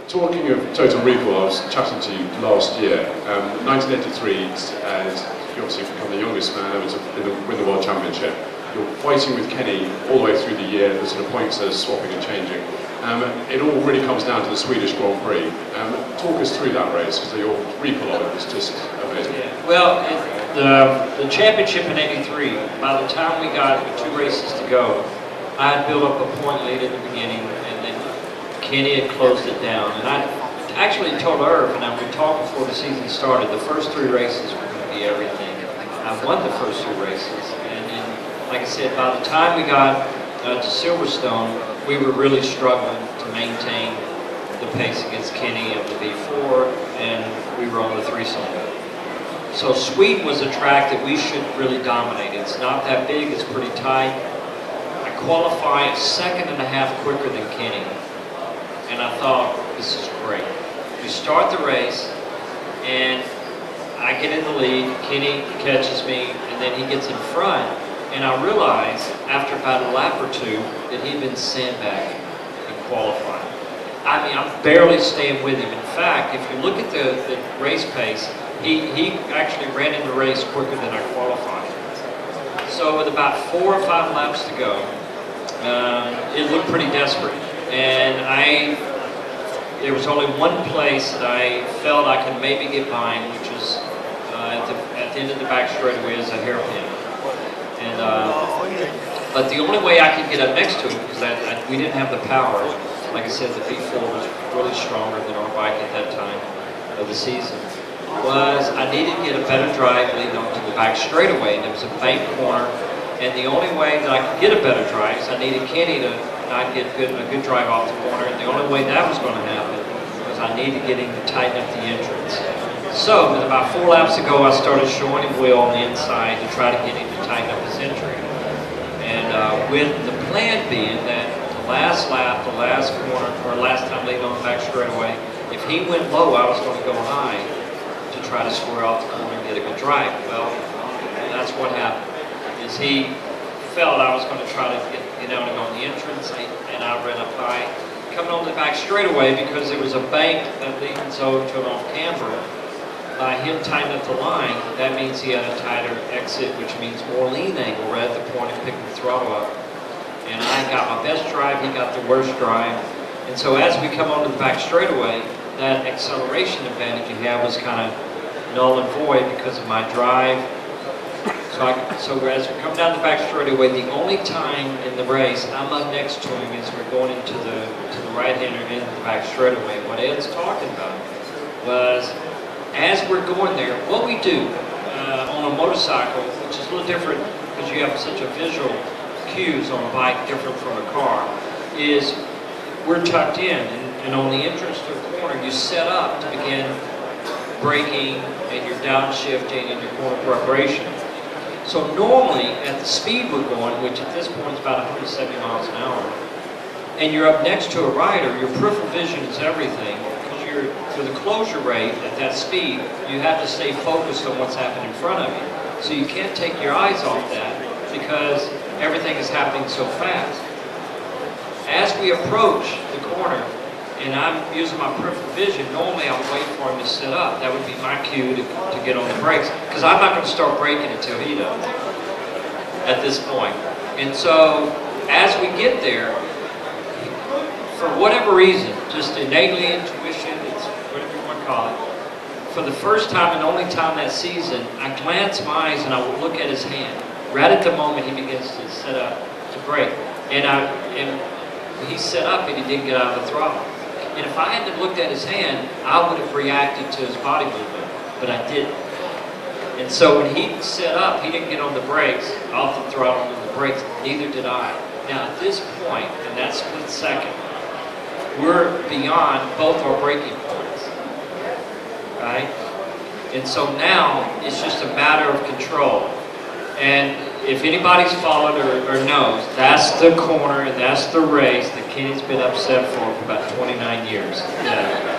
Talking of total recall, I was chatting to you last year. 1983, you obviously become the youngest man ever to win the World Championship. You're fighting with Kenny all the way through the year, the sort of points are swapping and changing. It all really comes down to the Swedish Grand Prix. Talk us through that race, because your recall of it was just amazing. Yeah. Well, the championship in '83, by the time we got 2 races to go, I had built up a point lead at the beginning, and then Kenny had closed it down. And I actually told Irv, and we talked before the season started, the first 3 races were going to be everything. I won the first 2 races, and then, like I said, by the time we got to Silverstone, we were really struggling to maintain the pace against Kenny of the V4, and we were on the 3-cylinder. So Sweden was a track that we should really dominate. It's not that big, it's pretty tight. I qualify a 1.5 seconds quicker than Kenny, and I thought, this is great. We start the race, and I get in the lead, Kenny catches me, and then he gets in front, and I realize, after about a lap or 2, that he'd been sandbagging in qualifying. I mean, I'm barely staying with him. In fact, if you look at the race pace, he actually ran in the race quicker than I qualified. So with about 4 or 5 laps to go, it looked pretty desperate. And there was only one place that I felt I could maybe get by him, which was at the end of the back straightaway is a hairpin. And but the only way I could get up next to him, because we didn't have the power, like I said, the V4 was really stronger than our bike at that time of the season, was I needed to get a better drive leading onto the back straightaway, and it was a bank corner, and the only way that I could get a better drive is I needed Kenny to not get a good drive off the corner, and the only way that was going to happen was I needed to get him to tighten up the entrance. So with about 4 laps to go, I started showing him wheel on the inside to try to get him to tighten up his entry. And with the plan being that the last lap, the last corner, or last time leading on the back straightaway, if he went low, I was going to go high to try to square off the corner and get a good drive. Well, that's what happened. Is he felt I was going to try to get out on the entrance, and I ran up high, coming on the back straightaway because there was a bank that leads over to an off-camber. By him tightening up the line, that means he had a tighter exit, which means more lean angle right at the point and picking the throttle up. And I got my best drive, he got the worst drive. And so as we come onto the back straightaway, that acceleration advantage you have was kind of null and void because of my drive. So as we come down the back straightaway, the only time in the race I'm up next to him is we're going into the right-hander into the back straightaway. What Ed's talking about was, as we're going there, what we do on a motorcycle, which is a little different because you have such a visual cues on a bike different from a car, is we're tucked in, and on the entrance to a corner, you set up to begin braking and you're downshifting and your corner preparation. So normally, at the speed we're going, which at this point is about 170 miles an hour, and you're up next to a rider, your peripheral vision is everything. For the closure rate at that speed, you have to stay focused on what's happening in front of you. So you can't take your eyes off that because everything is happening so fast. As we approach the corner, and I'm using my peripheral vision, normally I would wait for him to sit up. That would be my cue to get on the brakes, because I'm not going to start braking until he does at this point. And so as we get there, for whatever reason, just innately intuition, for the first time and only time that season, I glance my eyes and I will look at his hand. Right at the moment he begins to set up to brake. And he set up and he didn't get out of the throttle. And if I hadn't looked at his hand, I would have reacted to his body movement, but I didn't. And so when he set up, he didn't get on the brakes, off the throttle and the brakes, neither did I. Now at this point, in that split second, we're beyond both our braking points, right? And so now it's just a matter of control. And if anybody's followed or knows, that's the corner and that's the race that Kenny's been upset for about 29 years. Yeah.